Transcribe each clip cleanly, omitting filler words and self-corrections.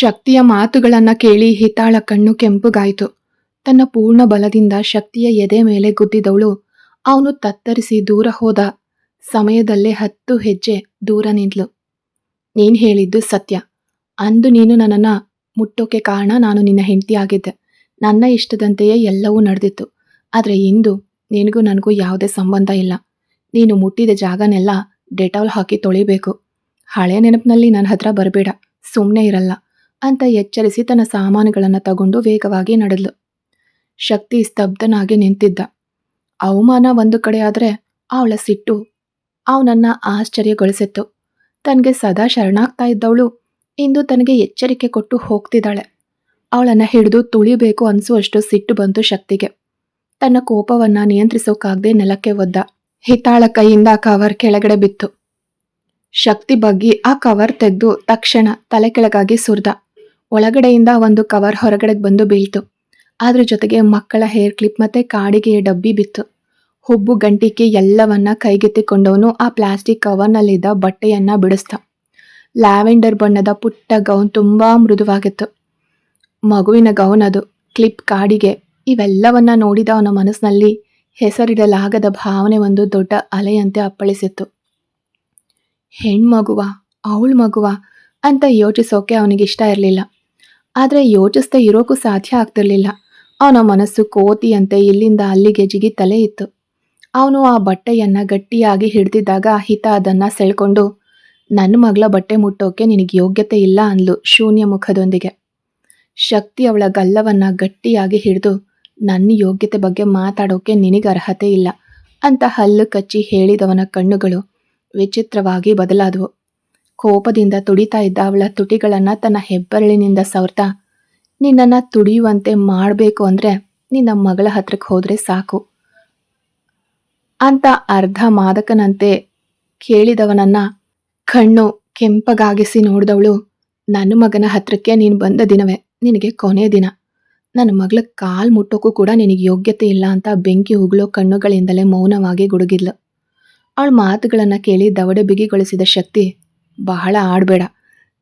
ಶಕ್ತಿಯ ಮಾತುಗಳನ್ನ ಕೇಳಿ ಹಿತಾಳ ಕಣ್ಣು ಕೆಂಪುಗಾಯಿತು. ತನ್ನ ಪೂರ್ಣ ಬಲದಿಂದ ಶಕ್ತಿಯ ಎದೆ ಮೇಲೆ ಗುದ್ದಿದವಳು ಅವನು ತತ್ತರಿಸಿ ದೂರ ಹೋದ ಸಮಯದಲ್ಲೇ 10 ಹೆಜ್ಜೆ ದೂರ ನಿಂತ್ಲು. ನೀನ್ ಹೇಳಿದ್ದು ಸತ್ಯ. ಅಂದು ನೀನು ನನ್ನನ್ನ ಮುಟ್ಟೋಕೆ ಕಾರಣ ನಾನು ನಿನ್ನ ಹೆಂಡತಿಯಾಗಿದ್ದೆ. ನನ್ನ ಇಷ್ಟದಂತೆಯೇ ಎಲ್ಲವೂ ನಡೆದಿತ್ತು. ಆದ್ರೆ ಇಂದು ನಿನಗೂ ನನಗೂ ಯಾವುದೇ ಸಂಬಂಧ ಇಲ್ಲ. ನೀನು ಮುಟ್ಟಿದ ಜಾಗನೆಲ್ಲ ಡೆಟಾಲ್ ಹಾಕಿ ತೊಳಿಬೇಕು. ಹಳೆ ನೆನಪಿನಲ್ಲಿ ನನ್ನ ಹತ್ರ ಬರಬೇಡ, ಸುಮ್ಮನೆ ಇರಲ್ಲ ಅಂತ ಎಚ್ಚರಿಸಿ ತನ್ನ ಸಾಮಾನುಗಳನ್ನು ತಗೊಂಡು ವೇಗವಾಗಿ ನಡೆದ್ಲು. ಶಕ್ತಿ ಸ್ತಬ್ಧನಾಗಿ ನಿಂತಿದ್ದ. ಅವಮಾನ ಒಂದು ಕಡೆ ಆದರೆ ಅವಳ ಸಿಟ್ಟು ಅವನನ್ನ ಆಶ್ಚರ್ಯಗೊಳಿಸಿತ್ತು. ತನಗೆ ಸದಾ ಶರಣಾಗ್ತಾ ಇದ್ದವಳು ಇಂದು ತನಗೆ ಎಚ್ಚರಿಕೆ ಕೊಟ್ಟು ಹೋಗ್ತಿದ್ದಾಳೆ. ಅವಳನ್ನ ಹಿಡಿದು ತುಳಿಬೇಕು ಅನ್ಸುವಷ್ಟು ಸಿಟ್ಟು ಬಂತು ಶಕ್ತಿಗೆ. ತನ್ನ ಕೋಪವನ್ನ ನಿಯಂತ್ರಿಸೋಕಾಗದೆ ನೆಲಕ್ಕೆ ಒದ್ದ. ಹಿತಾಳ ಕೈಯಿಂದ ಕವರ್ ಕೆಳಗಡೆ ಬಿತ್ತು. ಶಕ್ತಿ ಬಗ್ಗಿ ಆ ಕವರ್ ತೆಗೆದು ತಕ್ಷಣ ತಲೆ ಕೆಳಗಾಗಿ ಸುರಿದ. ಒಳಗಡೆಯಿಂದ ಒಂದು ಕವರ್ ಹೊರಗಡೆ ಬಂದು ಬೀಳ್ತು. ಅದ್ರ ಜೊತೆಗೆ ಮಕ್ಕಳ ಹೇರ್ ಕ್ಲಿಪ್ ಮತ್ತೆ ಕಾಡಿಗೆಯ ಡಬ್ಬಿ ಬಿತ್ತು. ಹುಬ್ಬು ಗಂಟಿಕೆ ಎಲ್ಲವನ್ನ ಕೈಗೆತ್ತಿಕೊಂಡವನು ಆ ಪ್ಲಾಸ್ಟಿಕ್ ಕವರ್ನಲ್ಲಿದ್ದ ಬಟ್ಟೆಯನ್ನ ಬಿಡಿಸ್ದ. ಲ್ಯಾವೆಂಡರ್ ಬಣ್ಣದ ಪುಟ್ಟ ಗೌನ್ ತುಂಬಾ ಮೃದುವಾಗಿತ್ತು. ಮಗುವಿನ ಗೌನ್ ಅದು. ಕ್ಲಿಪ್, ಕಾಡಿಗೆ ಇವೆಲ್ಲವನ್ನ ನೋಡಿದ ಅವನ ಮನಸ್ಸಿನಲ್ಲಿ ಹೆಸರಿಡಲಾಗದ ಭಾವನೆ ಒಂದು ದೊಡ್ಡ ಅಲೆಯಂತೆ ಅಪ್ಪಳಿಸಿತ್ತು. ಹೆಣ್ಮಗುವ, ಅವಳ ಮಗುವ ಅಂತ ಯೋಚಿಸೋಕೆ ಅವನಿಗಿಷ್ಟ ಇರಲಿಲ್ಲ. ಆದರೆ ಯೋಚಿಸ್ದೇ ಇರೋಕ್ಕೂ ಸಾಧ್ಯ ಆಗ್ತಿರ್ಲಿಲ್ಲ. ಅವನ ಮನಸ್ಸು ಕೋತಿಯಂತೆ ಇಲ್ಲಿಂದ ಅಲ್ಲಿಗೆ ಜಿಗಿತಲೇ ಇತ್ತು. ಅವನು ಆ ಬಟ್ಟೆಯನ್ನ ಗಟ್ಟಿಯಾಗಿ ಹಿಡಿದಿದ್ದಾಗ ಹಿತ ಅದನ್ನ ಸೆಳ್ಕೊಂಡು, ನನ್ನ ಮಗಳ ಬಟ್ಟೆ ಮುಟ್ಟೋಕೆ ನಿನಗೆ ಯೋಗ್ಯತೆ ಇಲ್ಲ ಅಂದ್ಲು ಶೂನ್ಯ ಮುಖದೊಂದಿಗೆ. ಶಕ್ತಿ ಅವಳ ಗಲ್ಲವನ್ನ ಗಟ್ಟಿಯಾಗಿ ಹಿಡಿದು, ನನ್ನ ಯೋಗ್ಯತೆ ಬಗ್ಗೆ ಮಾತಾಡೋಕೆ ನಿನಗೆ ಅರ್ಹತೆ ಇಲ್ಲ ಅಂತ ಹಲ್ಲು ಕಚ್ಚಿ ಹೇಳಿದವನ ಕಣ್ಣುಗಳು ವಿಚಿತ್ರವಾಗಿ ಬದಲಾದವು. ಕೋಪದಿಂದ ತುಡಿತಾ ಇದ್ದ ಅವಳ ತುಟಿಗಳನ್ನ ತನ್ನ ಹೆಬ್ಬೆರಳಿನಿಂದ ಸವರ್ತಾ, ನಿನ್ನನ್ನು ತುಡಿಯುವಂತೆ ಮಾಡಬೇಕು ಅಂದರೆ ನಿನ್ನ ಮಗಳ ಹತ್ರಕ್ಕೆ ಹೋದರೆ ಸಾಕು ಅಂತ ಅರ್ಧ ಮಾದಕನಂತೆ ಕೇಳಿದವನನ್ನ ಕಣ್ಣು ಕೆಂಪಗಾಗಿಸಿ ನೋಡಿದವಳು, ನನ್ನ ಮಗನ ಹತ್ರಕ್ಕೆ ನೀನು ಬಂದ ದಿನವೇ ನಿನಗೆ ಕೊನೆ ದಿನ. ನನ್ನ ಮಗಳ ಕಾಲು ಮುಟ್ಟೋಕ್ಕೂ ಕೂಡ ನಿನಗೆ ಯೋಗ್ಯತೆ ಇಲ್ಲ ಅಂತ ಬೆಂಕಿ ಉಗುಳೋ ಕಣ್ಣುಗಳಿಂದಲೇ ಮೌನವಾಗಿ ಗುಡುಗಿದ್ಲು. ಅವಳ ಮಾತುಗಳನ್ನು ಕೇಳಿ ದವಡೆ ಬಿಗಿಗೊಳಿಸಿದ ಶಕ್ತಿ, ಬಹಳ ಆಡಬೇಡ,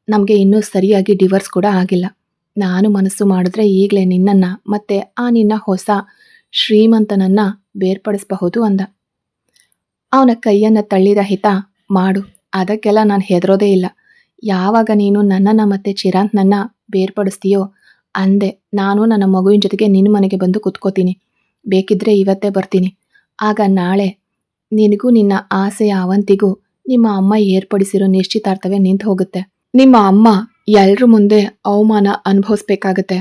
ನಮಗೆ ಇನ್ನೂ ಸರಿಯಾಗಿ ಡಿವೋರ್ಸ್ ಕೂಡ ಆಗಿಲ್ಲ. ನಾನು ಮನಸ್ಸು ಮಾಡಿದ್ರೆ ಈಗಲೇ ನಿನ್ನನ್ನು ಮತ್ತೆ ಆ ನಿನ್ನ ಹೊಸ ಶ್ರೀಮಂತನನ್ನು ಬೇರ್ಪಡಿಸಬಹುದು ಅಂದ. ಅವನ ಕೈಯನ್ನು ತಳ್ಳಿದ ಹಿತ, ಮಾಡು, ಅದಕ್ಕೆಲ್ಲ ನಾನು ಹೆದರೋದೇ ಇಲ್ಲ. ಯಾವಾಗ ನೀನು ನನ್ನನ್ನು ಮತ್ತೆ ಚಿರಾಂತ್ನನ್ನು ಬೇರ್ಪಡಿಸ್ತೀಯೋ ಅಂದೆ ನಾನು ನನ್ನ ಮಗುವಿನ ಜೊತೆಗೆ ನಿನ್ನ ಮನೆಗೆ ಬಂದು ಕುತ್ಕೋತೀನಿ. ಬೇಕಿದ್ರೆ ಇವತ್ತೇ ಬರ್ತೀನಿ. ಆಗ ನಾಳೆ ನಿನಗೂ ನಿನ್ನ ಆಸೆಯ ಅವಂತಿಗೂ ನಿಮ್ಮ ಅಮ್ಮ ಏರ್ಪಡಿಸಿರೋ ನಿಶ್ಚಿತಾರ್ಥವೇ ನಿಂತು ಹೋಗುತ್ತೆ. ನಿಮ್ಮ ಅಮ್ಮ ಎಲ್ರ ಮುಂದೆ ಅವಮಾನ ಅನುಭವಿಸ್ಬೇಕಾಗತ್ತೆ.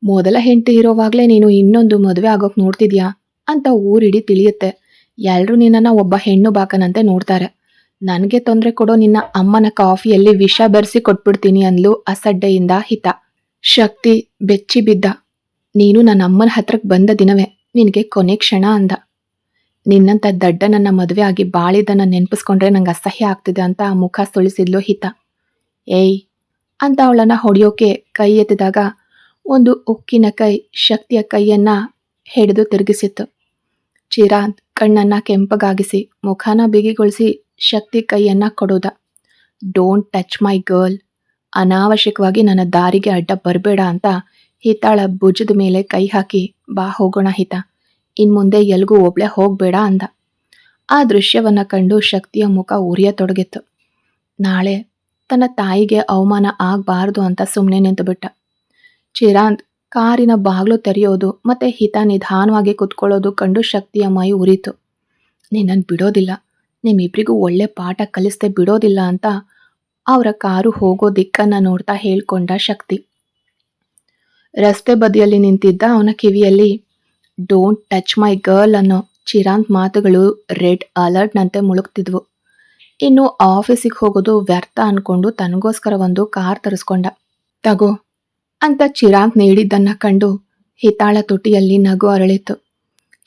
ಮೊದಲ ಹೆಂಡತಿ ಇರೋವಾಗಲೇ ನೀನು ಇನ್ನೊಂದು ಮದುವೆ ಆಗೋಕೆ ನೋಡ್ತಿದ್ಯಾ ಅಂತ ಊರಿಡಿ ತಿಳಿಯುತ್ತೆ. ಎಲ್ಲರೂ ನಿನ್ನನ್ನು ಒಬ್ಬ ಹೆಣ್ಣು ಬಾಕನಂತೆ ನೋಡ್ತಾರೆ. ನನಗೆ ತೊಂದರೆ ಕೊಡೋ ನಿನ್ನ ಅಮ್ಮನ ಕಾಫಿಯಲ್ಲಿ ವಿಷ ಬೆರೆಸಿ ಕೊಟ್ಬಿಡ್ತೀನಿ ಅಂದ್ಲು ಅಸಡ್ಡೆಯಿಂದ ಹಿತ. ಶಕ್ತಿ ಬೆಚ್ಚಿ ಬಿದ್ದ. ನೀನು ನನ್ನ ಅಮ್ಮನ ಹತ್ರಕ್ಕೆ ಬಂದ ದಿನವೇ ನಿನಗೆ ಕೊನೆ ಕ್ಷಣ ಅಂದ. ನಿನ್ನಂಥ ದಡ್ಡನನ್ನ ಮದುವೆ ಆಗಿ ಬಾಳಿದನ್ನ ನೆನಪಿಸ್ಕೊಂಡ್ರೆ ನಂಗೆ ಅಸಹ್ಯ ಆಗ್ತಿದೆ ಅಂತ ಮುಖ ಸುಳಿಸಿದ್ಲು ಹಿತ. ಏಯ್ ಅಂತ ಅವಳನ್ನ ಹೊಡೆಯೋಕೆ ಕೈ ಎತ್ತಿದಾಗ ಒಂದು ಉಕ್ಕಿನ ಕೈ ಶಕ್ತಿಯ ಕೈಯನ್ನ ಹಿಡಿದು ತಿರುಗಿಸಿತ್ತು. ಚಿರಾಂತ್ ಕಣ್ಣನ್ನ ಕೆಂಪಗಾಗಿಸಿ ಮುಖನ ಬಿಗಿಗೊಳಿಸಿ ಶಕ್ತಿ ಕೈಯನ್ನ ಕೊಡೋದ. ಡೋಂಟ್ ಟಚ್ ಮೈ ಗರ್ಲ್, ಅನಾವಶ್ಯಕವಾಗಿ ನನ್ನ ದಾರಿಗೆ ಅಡ್ಡ ಬರಬೇಡ ಅಂತ ಹಿತಾಳ ಭುಜದ ಮೇಲೆ ಕೈ ಹಾಕಿ, ಬಾ ಹೋಗೋಣ ಹಿತ, ಇನ್ಮುಂದೆ ಎಲ್ಗೂ ಒಬ್ಳೆ ಹೋಗಬೇಡ ಅಂದ. ಆ ದೃಶ್ಯವನ್ನ ಕಂಡು ಶಕ್ತಿಯ ಮುಖ ಉರಿಯತೊಡಗಿತ್ತು. ನಾಳೆ ತನ್ನ ತಾಯಿಗೆ ಅವಮಾನ ಆಗಬಾರ್ದು ಅಂತ ಸುಮ್ಮನೆ ನಿಂತುಬಿಟ್ಟ. ಚಿರಾಂತ್ ಕಾರಿನ ಬಾಗಿಲು ತೆರೆಯೋದು ಮತ್ತೆ ಹಿತ ನಿಧಾನವಾಗಿ ಕುತ್ಕೊಳ್ಳೋದು ಕಂಡು ಶಕ್ತಿಯ ಮೈ ಉರಿತು. ನಿನ್ನನ್ನು ಬಿಡೋದಿಲ್ಲ, ನಿಮ್ಮಿಬ್ರಿಗೂ ಒಳ್ಳೆ ಪಾಠ ಕಲಿಸ್ದೆ ಬಿಡೋದಿಲ್ಲ ಅಂತ ಅವರ ಕಾರು ಹೋಗೋ ದಿಕ್ಕನ್ನ ನೋಡ್ತಾ ಹೇಳ್ಕೊಂಡ ಶಕ್ತಿ. ರಸ್ತೆ ಬದಿಯಲ್ಲಿ ನಿಂತಿದ್ದ ಅವನ ಕಿವಿಯಲ್ಲಿ ಡೋಂಟ್ ಟಚ್ ಮೈ ಗರ್ಲ್ ಅನ್ನೋ ಚಿರಾಂತ್ ಮಾತುಗಳು ರೆಡ್ ಅಲರ್ಟ್ನಂತೆ ಮುಳುಗ್ತಿದ್ವು. ಇನ್ನು ಆಫೀಸಿಗೆ ಹೋಗೋದು ವ್ಯರ್ಥ ಅನ್ಕೊಂಡು ತನಗೋಸ್ಕರ ಒಂದು ಕಾರ್ ತರಿಸ್ಕೊಂಡ. ತಗೋ ಅಂತ ಚಿರಾಂತ್ ನೀಡಿದ್ದನ್ನ ಕಂಡು ಹಿತಾಳ ತುಟಿಯಲ್ಲಿ ನಗು ಅರಳಿತು.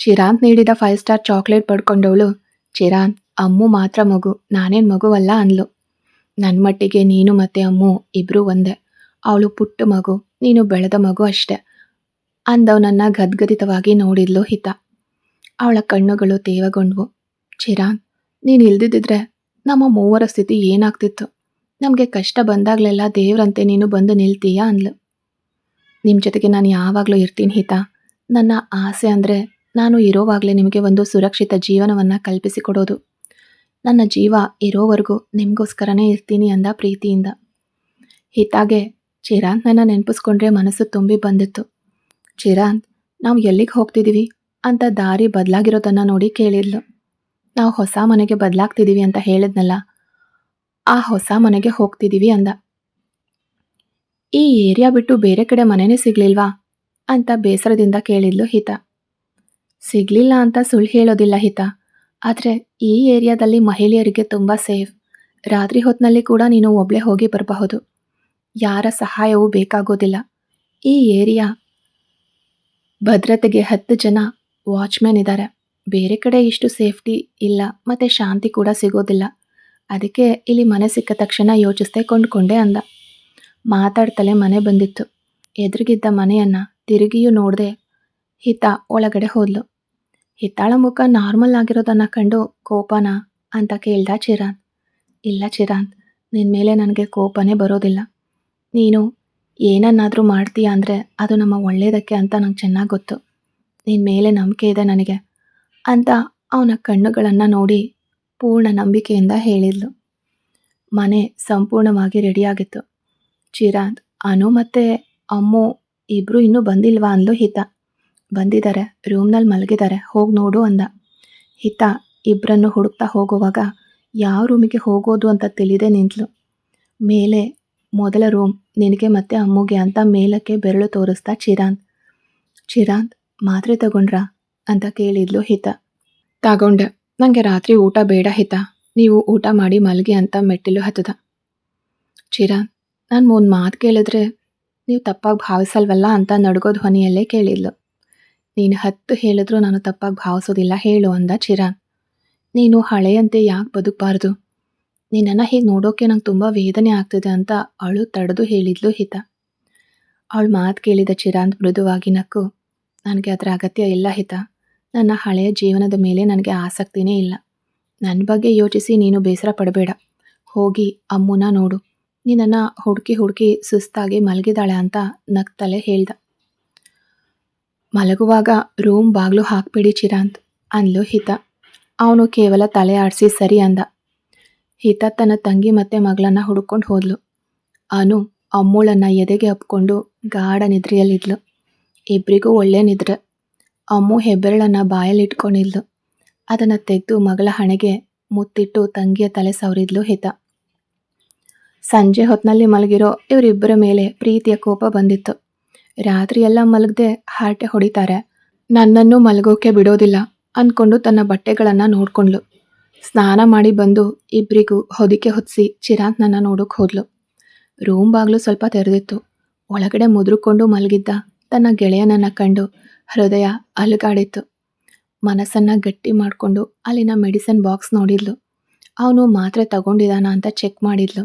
ಚಿರಾಂತ್ ನೀಡಿದ 5 ಸ್ಟಾರ್ ಚಾಕ್ಲೇಟ್ ಪಡ್ಕೊಂಡವಳು, ಚಿರಾಂತ್, ಅಮ್ಮು ಮಾತ್ರ ಮಗು, ನಾನೇನು ಮಗುವಲ್ಲ ಅಂದ್ಲು. ನನ್ನ ಮಟ್ಟಿಗೆ ನೀನು ಮತ್ತೆ ಅಮ್ಮು ಇಬ್ರು ಒಂದೇ. ಅವಳು ಪುಟ್ಟ ಮಗು, ನೀನು ಬೆಳೆದ ಮಗು ಅಷ್ಟೆ ಅಂದವನನ್ನ ಗದ್ಗದಿತವಾಗಿ ನೋಡಿದ್ಲು ಹಿತ. ಅವಳ ಕಣ್ಣುಗಳು ತೇವಗೊಂಡ್ವು. ಚಿರಾಂತ್, ನೀನು ಇಲ್ದಿದ್ದಿದ್ರೆ ನಮ್ಮ ಮೂವರ ಸ್ಥಿತಿ ಏನಾಗ್ತಿತ್ತು? ನಮಗೆ ಕಷ್ಟ ಬಂದಾಗಲೆಲ್ಲ ದೇವ್ರಂತೆ ನೀನು ಬಂದು ನಿಲ್ತೀಯಾ ಅಂದ್ಲು. ನಿಮ್ಮ ಜೊತೆಗೆ ನಾನು ಯಾವಾಗಲೂ ಇರ್ತೀನಿ ಹಿತ. ನನ್ನ ಆಸೆ ಅಂದರೆ ನಾನು ಇರೋವಾಗಲೇ ನಿಮಗೆ ಒಂದು ಸುರಕ್ಷಿತ ಜೀವನವನ್ನು ಕಲ್ಪಿಸಿಕೊಡೋದು. ನನ್ನ ಜೀವ ಇರೋವರೆಗೂ ನಿಮಗೋಸ್ಕರನೇ ಇರ್ತೀನಿ ಅಂದ ಪ್ರೀತಿಯಿಂದ. ಹಿತಾಗೆ ಚಿರಾಂತ್‌ನನ್ನ ನೆನಪಿಸ್ಕೊಂಡ್ರೆ ಮನಸ್ಸು ತುಂಬಿ ಬಂದಿತ್ತು. ಚಿರಾಂತ್, ನಾವು ಎಲ್ಲಿಗೆ ಹೋಗ್ತಿದ್ದೀವಿ ಅಂತ ದಾರಿ ಬದಲಾಗಿರೋದನ್ನು ನೋಡಿ ಕೇಳಿದ್ಲು. ನಾವು ಹೊಸ ಮನೆಗೆ ಬದಲಾಗ್ತಿದ್ದೀವಿ ಅಂತ ಹೇಳಿದ್ನಲ್ಲ, ಆ ಹೊಸ ಮನೆಗೆ ಹೋಗ್ತಿದ್ದೀವಿ ಅಂದ. ಈ ಏರಿಯಾ ಬಿಟ್ಟು ಬೇರೆ ಕಡೆ ಮನೆನೇ ಸಿಗ್ಲಿಲ್ವಾ ಅಂತ ಬೇಸರದಿಂದ ಕೇಳಿದ್ಲು ಹಿತ. ಸಿಗ್ಲಿಲ್ಲ ಅಂತ ಸುಳ್ಳು ಹೇಳೋದಿಲ್ಲ ಹಿತ, ಆದರೆ ಈ ಏರಿಯಾದಲ್ಲಿ ಮಹಿಳೆಯರಿಗೆ ತುಂಬ ಸೇಫ್. ರಾತ್ರಿ ಹೊತ್ತಿನಲ್ಲಿ ಕೂಡ ನೀನು ಒಬ್ಳೆ ಹೋಗಿ ಬರಬಹುದು. ಯಾರ ಸಹಾಯವೂ ಬೇಕಾಗೋದಿಲ್ಲ. ಈ ಏರಿಯಾ ಭದ್ರತೆಗೆ 10 ಜನ ವಾಚ್‌ಮ್ಯಾನ್ ಇದ್ದಾರೆ. ಬೇರೆ ಕಡೆ ಇಷ್ಟು ಸೇಫ್ಟಿ ಇಲ್ಲ, ಮತ್ತು ಶಾಂತಿ ಕೂಡ ಸಿಗೋದಿಲ್ಲ. ಅದಕ್ಕೆ ಇಲ್ಲಿ ಮನೆ ಸಿಕ್ಕ ತಕ್ಷಣ ಯೋಚಿಸ್ದೆ ಕೊಂಡ್ಕೊಂಡೆ ಅಂದ. ಮಾತಾಡ್ತಲೇ ಮನೆ ಬಂದಿತ್ತು. ಎದುರಿಗಿದ್ದ ಮನೆಯನ್ನು ತಿರುಗಿಯೂ ನೋಡದೆ ಹಿತ ಒಳಗಡೆ ಹೋದ್ಲು. ಹಿತಾಳ ಮುಖ ನಾರ್ಮಲ್ ಆಗಿರೋದನ್ನು ಕಂಡು ಕೋಪನಾ ಅಂತ ಕೇಳ್ದ ಚಿರಾಂತ್. ಇಲ್ಲ ಚಿರಾಂತ್, ನಿನ್ನ ಮೇಲೆ ನನಗೆ ಕೋಪನೇ ಬರೋದಿಲ್ಲ. ನೀನು ಏನನ್ನಾದರೂ ಮಾಡ್ತೀಯ ಅಂದರೆ ಅದು ನಮ್ಮ ಒಳ್ಳೆಯದಕ್ಕೆ ಅಂತ ನಂಗೆ ಚೆನ್ನಾಗಿ ಗೊತ್ತು. ನಿನ್ನ ಮೇಲೆ ನಂಬಿಕೆ ಇದೆ ನನಗೆ ಅಂತ ಅವನ ಕಣ್ಣುಗಳನ್ನು ನೋಡಿ ಪೂರ್ಣ ನಂಬಿಕೆಯಿಂದ ಹೇಳಿದ್ಲು. ಮನೆ ಸಂಪೂರ್ಣವಾಗಿ ರೆಡಿಯಾಗಿತ್ತು. ಚಿರಾಂತ್, ಅನು ಮತ್ತು ಅಮ್ಮು ಇಬ್ಬರು ಇನ್ನೂ ಬಂದಿಲ್ವಾ ಅಂದ್ಲು ಹಿತ. ಬಂದಿದ್ದಾರೆ, ರೂಮ್ನಲ್ಲಿ ಮಲಗಿದ್ದಾರೆ, ಹೋಗಿ ನೋಡು ಅಂದ. ಹಿತ ಇಬ್ಬರನ್ನು ಹುಡುಕ್ತಾ ಹೋಗುವಾಗ ಯಾವ ರೂಮಿಗೆ ಹೋಗೋದು ಅಂತ ತಿಳಿದೇ ನಿಂತಳು. ಮೇಲೆ ಮೊದಲ ರೂಮ್ ನಿನಗೆ ಮತ್ತು ಅಮ್ಮುಗೆ ಅಂತ ಮೇಲಕ್ಕೆ ಬೆರಳು ತೋರಿಸ್ತಾ ಚಿರಾಂತ್. ಚಿರಾಂತ್, ಮಾತ್ರೆ ತಗೊಂಡ್ರಾ ಅಂತ ಕೇಳಿದ್ಲು ಹಿತ. ತಗೊಂಡೆ, ನನಗೆ ರಾತ್ರಿ ಊಟ ಬೇಡ ಹಿತ, ನೀವು ಊಟ ಮಾಡಿ ಮಲಗಿ ಅಂತ ಮೆಟ್ಟಿಲು ಹತ್ತದ. ಚಿರಾಂತ್, ನಾನು ಒಂದು ಮಾತು ಕೇಳಿದ್ರೆ ನೀವು ತಪ್ಪಾಗಿ ಭಾವಿಸಲ್ವಲ್ಲ ಅಂತ ನಡುಗೋ ಧ್ವನಿಯಲ್ಲೇ ಕೇಳಿದ್ಲು. ನೀನು 10 ಹೇಳಿದ್ರೂ ನಾನು ತಪ್ಪಾಗಿ ಭಾವಿಸೋದಿಲ್ಲ ಹೇಳು ಅಂದ ಚಿರಾಂತ್. ನೀನು ಹಳೆಯಂತೆ ಯಾಕೆ ಬದುಕಬಾರ್ದು? ನಿನ್ನನ್ನು ಹೀಗೆ ನೋಡೋಕೆ ನಂಗೆ ತುಂಬ ವೇದನೆ ಆಗ್ತಿದೆ ಅಂತ ಅಳು ತಡೆದು ಹೇಳಿದ್ಲು ಹಿತ. ಅವಳು ಮಾತು ಕೇಳಿದ ಚಿರಾಂತ್ ಮೃದುವಾಗಿ ನಕ್ಕು, ನನಗೆ ಅದರ ಅಗತ್ಯ ಇಲ್ಲ ಹಿತ. ನನ್ನ ಹಳೆಯ ಜೀವನದ ಮೇಲೆ ನನಗೆ ಆಸಕ್ತಿನೇ ಇಲ್ಲ. ನನ್ನ ಬಗ್ಗೆ ಯೋಚಿಸಿ ನೀನು ಬೇಸರ ಪಡಬೇಡ. ಹೋಗಿ ಅಮ್ಮನ ನೋಡು. ನಿನ್ನನ್ನು ಹುಡುಕಿ ಹುಡುಕಿ ಸುಸ್ತಾಗಿ ಮಲಗಿದಾಳೆ ಅಂತ ನಗ್ತಲೇ ಹೇಳ್ದ. ಮಲಗುವಾಗ ರೂಮ್ ಬಾಗಿಲು ಹಾಕ್ಬಿಡಿ ಚಿರಾಂತ್ ಅಂದ್ಲು ಹಿತ. ಅವನು ಕೇವಲ ತಲೆ ಆಡಿಸಿ ಸರಿ ಅಂದ. ಹಿತ ತನ್ನ ತಂಗಿ ಮತ್ತು ಮಗಳನ್ನು ಹುಡುಕೊಂಡು ಹೋದ್ಲು. ಅನು ಅಮ್ಮುಳನ್ನು ಎದೆಗೆ ಅಪ್ಕೊಂಡು ಗಾಢ ನಿದ್ರೆಯಲ್ಲಿದ್ಲು. ಇಬ್ಬರಿಗೂ ಒಳ್ಳೆ ನಿದ್ರೆ. ಅಮ್ಮು ಹೆಬ್ಬೆರಳನ್ನು ಬಾಯಲ್ಲಿಟ್ಕೊಂಡಿದ್ಲು. ಅದನ್ನು ತೆಗೆದು ಮಗಳ ಹಣೆಗೆ ಮುತ್ತಿಟ್ಟು ತಂಗಿಯ ತಲೆ ಸವರಿದ್ಲು ಹಿತ. ಸಂಜೆ ಹೊತ್ತಿನಲ್ಲಿ ಮಲಗಿರೋ ಇವರಿಬ್ಬರ ಮೇಲೆ ಪ್ರೀತಿಯ ಕೋಪ ಬಂದಿತ್ತು. ರಾತ್ರಿಯೆಲ್ಲ ಮಲಗದೆ ಹರಟೆ ಹೊಡಿತಾರೆ, ನನ್ನನ್ನು ಮಲಗೋಕೆ ಬಿಡೋದಿಲ್ಲ ಅಂದ್ಕೊಂಡು ತನ್ನ ಬಟ್ಟೆಗಳನ್ನು ನೋಡ್ಕೊಂಡ್ಲು. ಸ್ನಾನ ಮಾಡಿ ಬಂದು ಇಬ್ಬರಿಗೂ ಹೊದಿಕೆ ಹೊದಿಸಿ ಚಿರಾಂತ್‌ನನ್ನ ನೋಡೋಕೆ ಹೋದ್ಲು. ರೂಮ್ ಬಾಗಿಲು ಸ್ವಲ್ಪ ತೆರೆದಿತ್ತು. ಒಳಗಡೆ ಮುದುರುಕೊಂಡು ಮಲಗಿದ್ದ ತನ್ನ ಗೆಳೆಯನನ್ನು ಕಂಡು ಹೃದಯ ಅಲುಗಾಡಿತ್ತು. ಮನಸ್ಸನ್ನು ಗಟ್ಟಿ ಮಾಡಿಕೊಂಡು ಅಲ್ಲಿನ ಮೆಡಿಸಿನ್ ಬಾಕ್ಸ್ ನೋಡಿದ್ಲು. ಅವನು ಮಾತ್ರೆ ತಗೊಂಡಿದ್ದಾನ ಅಂತ ಚೆಕ್ ಮಾಡಿದ್ಲು.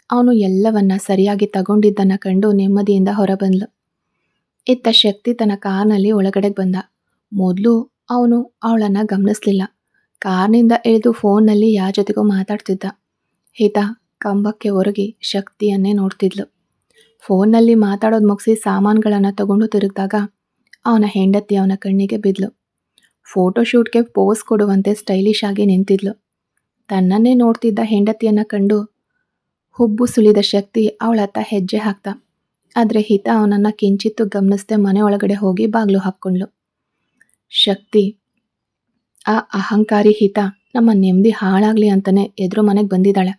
ಅವನು ಎಲ್ಲವನ್ನ ಸರಿಯಾಗಿ ತಗೊಂಡಿದ್ದನ್ನು ಕಂಡು ನೆಮ್ಮದಿಯಿಂದ ಹೊರಬಂದ್ಲು. ಇತ್ತ ಶಕ್ತಿ ತನ್ನ ಕಾರ್ನಲ್ಲಿ ಒಳಗಡೆ ಬಂದ. ಮೊದಲು ಅವನು ಅವಳನ್ನು ಗಮನಿಸಲಿಲ್ಲ. ಕಾರ್ನಿಂದ ಇಳಿದು ಫೋನ್ನಲ್ಲಿ ಯಾರ ಜೊತೆಗೋ ಮಾತಾಡ್ತಿದ್ದ. ಹಿತ ಕಂಬಕ್ಕೆ ಒರಗಿ ಶಕ್ತಿಯನ್ನೇ ನೋಡ್ತಿದ್ಲು. ಫೋನ್ನಲ್ಲಿ ಮಾತಾಡೋದು ಮುಗಿಸಿ ಸಾಮಾನುಗಳನ್ನು ತಗೊಂಡು ತಿರುಗಿದಾಗ ಅವನ ಹೆಂಡತಿ ಅವನ ಕಣ್ಣಿಗೆ ಬಿದ್ಲು. ಫೋಟೋಶೂಟ್ಗೆ ಪೋಸ್ ಕೊಡುವಂತೆ ಸ್ಟೈಲಿಶ್ ಆಗಿ ನಿಂತಿದ್ಲು. ತನ್ನನ್ನೇ ನೋಡ್ತಿದ್ದ ಹೆಂಡತಿಯನ್ನು ಕಂಡು ಹುಬ್ಬು ಸುಳಿದ ಶಕ್ತಿ ಅವಳತ್ತ ಹೆಜ್ಜೆ ಹಾಕ್ತ. ಆದರೆ ಹಿತ ಅವನನ್ನು ಕಿಂಚಿತ್ತು ಗಮನಿಸದೆ ಮನೆ ಒಳಗಡೆ ಹೋಗಿ ಬಾಗಿಲು ಹಾಕ್ಕೊಂಡ್ಲು. ಶಕ್ತಿ, ಆ ಅಹಂಕಾರಿ ಹಿತ ನಮ್ಮ ನೆಮ್ಮದಿ ಹಾಳಾಗಲಿ ಅಂತಲೇ ಎದುರು ಮನೆಗೆ ಬಂದಿದ್ದಾಳೆ.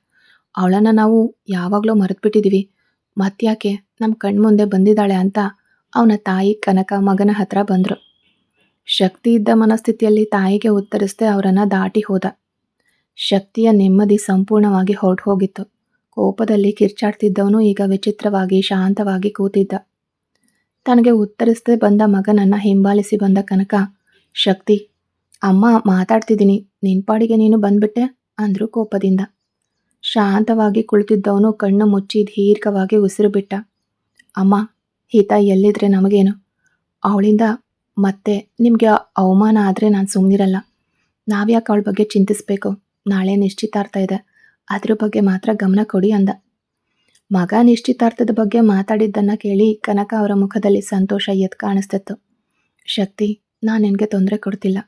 ಅವಳನ್ನು ನಾವು ಯಾವಾಗಲೂ ಮರೆತುಬಿಟ್ಟಿದ್ದೀವಿ. ಮತ್ತ್ಯಾಕೆ ನಮ್ಮ ಕಣ್ಮುಂದೆ ಬಂದಿದ್ದಾಳೆ ಅಂತ ಅವನ ತಾಯಿ ಕನಕ ಮಗನ ಹತ್ರ ಬಂದರು. ಶಕ್ತಿ ಇದ್ದ ಮನಸ್ಥಿತಿಯಲ್ಲಿ ತಾಯಿಗೆ ಉತ್ತರಿಸದೆ ಅವರನ್ನು ದಾಟಿ ಹೋದ. ಶಕ್ತಿಯ ನೆಮ್ಮದಿ ಸಂಪೂರ್ಣವಾಗಿ ಹೊರಟು ಹೋಗಿತ್ತು. ಕೋಪದಲ್ಲಿ ಕಿರ್ಚಾಡ್ತಿದ್ದವನು ಈಗ ವಿಚಿತ್ರವಾಗಿ ಶಾಂತವಾಗಿ ಕೂತಿದ್ದ. ತನಗೆ ಉತ್ತರಿಸದೆ ಬಂದ ಮಗನನ್ನು ಹಿಂಬಾಲಿಸಿ ಬಂದ ಕನಕ, ಶಕ್ತಿ, ಅಮ್ಮ ಮಾತಾಡ್ತಿದ್ದೀನಿ, ನಿನ್ನ ಪಾಡಿಗೆ ನೀನು ಬಂದ್ಬಿಟ್ಟೆ ಅಂದರು ಕೋಪದಿಂದ. ಶಾಂತವಾಗಿ ಕುಳಿತಿದ್ದವನು ಕಣ್ಣು ಮುಚ್ಚಿ ದೀರ್ಘವಾಗಿ ಉಸಿರು ಬಿಟ್ಟ. ಅಮ್ಮ, ಹಿತ ಎಲ್ಲಿದ್ರೆ ನಮಗೇನು? ಅವಳಿಂದ ಮತ್ತೆ ನಿಮಗೆ ಅವಮಾನ ಆದರೆ ನಾನು ಸುಮ್ಮನಿರಲ್ಲ. ನಾವ್ಯಾಕೆ ಅವಳ ಬಗ್ಗೆ ಚಿಂತಿಸ್ಬೇಕು? ನಾಳೆ ನಿಶ್ಚಿತಾರ್ಥ ಇದೆ, ಅದ್ರ ಬಗ್ಗೆ ಮಾತ್ರ ಗಮನ ಕೊಡಿ ಅಂದ. ಮಗ ನಿಶ್ಚಿತಾರ್ಥದ ಬಗ್ಗೆ ಮಾತಾಡಿದ್ದನ್ನು ಕೇಳಿ ಕನಕ ಅವರ ಮುಖದಲ್ಲಿ ಸಂತೋಷ ಎದ್ದು ಕಾಣಿಸ್ತಿತ್ತು. ಶಕ್ತಿ, ನಾನು ನಿನಗೆ ತೊಂದರೆ ಕೊಡ್ತಿಲ್ಲ.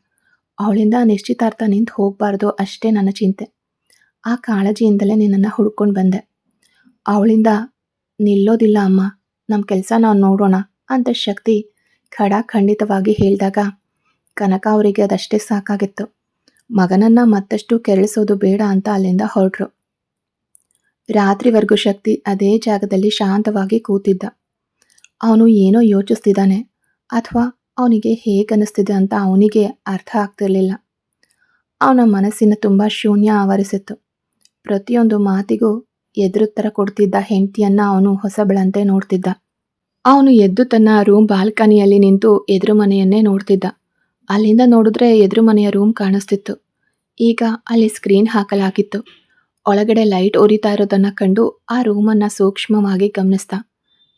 ಅವಳಿಂದ ನಿಶ್ಚಿತಾರ್ಥ ನಿಂತು ಹೋಗಬಾರ್ದು ಅಷ್ಟೇ ನನ್ನ ಚಿಂತೆ. ಆ ಕಾಳಜಿಯಿಂದಲೇ ನಿನ್ನನ್ನು ಹುಡ್ಕೊಂಡು ಬಂದೆ. ಅವಳಿಂದ ನಿಲ್ಲೋದಿಲ್ಲ ಅಮ್ಮ, ನಮ್ಮ ಕೆಲಸ ನಾವು ನೋಡೋಣ ಅಂತ ಶಕ್ತಿ ಖಂಡಿತವಾಗಿ ಹೇಳಿದಾಗ ಕನಕ ಅವರಿಗೆ ಅದಷ್ಟೇ ಸಾಕಾಗಿತ್ತು. ಮಗನನ್ನು ಮತ್ತಷ್ಟು ಕೆರಳಿಸೋದು ಬೇಡ ಅಂತ ಅಲ್ಲಿಂದ ಹೊರಟರು. ರಾತ್ರಿವರೆಗೂ ಶಕ್ತಿ ಅದೇ ಜಾಗದಲ್ಲಿ ಶಾಂತವಾಗಿ ಕೂತಿದ್ದ. ಅವನು ಏನೋ ಯೋಚಿಸ್ತಿದ್ದಾನೆ ಅಥವಾ ಅವನಿಗೆ ಹೇಗನ್ನಿಸ್ತಿದೆ ಅಂತ ಅವನಿಗೆ ಅರ್ಥ ಆಗ್ತಿರ್ಲಿಲ್ಲ. ಅವನ ಮನಸ್ಸಿನ ತುಂಬ ಶೂನ್ಯ ಆವರಿಸಿತ್ತು. ಪ್ರತಿಯೊಂದು ಮಾತಿಗೂ ಎದುರುತ್ತರ ಕೊಡ್ತಿದ್ದ ಹೆಂಡತಿಯನ್ನ ಅವನು ಹೊಸಬಳಂತೆ ನೋಡ್ತಿದ್ದ. ಅವನು ಎದ್ದು ತನ್ನ ರೂಮ್ ಬಾಲ್ಕನಿಯಲ್ಲಿ ನಿಂತು ಎದುರು ಮನೆಯನ್ನೇ ನೋಡ್ತಿದ್ದ. ಅಲ್ಲಿಂದ ನೋಡಿದ್ರೆ ಎದುರು ಮನೆಯ ರೂಮ್ ಕಾಣಿಸ್ತಿತ್ತು. ಈಗ ಅಲ್ಲಿ ಸ್ಕ್ರೀನ್ ಹಾಕಲಾಗಿತ್ತು. ಒಳಗಡೆ ಲೈಟ್ ಉರಿತಾ ಇರೋದನ್ನು ಕಂಡು ಆ ರೂಮನ್ನು ಸೂಕ್ಷ್ಮವಾಗಿ ಗಮನಿಸ್ದ.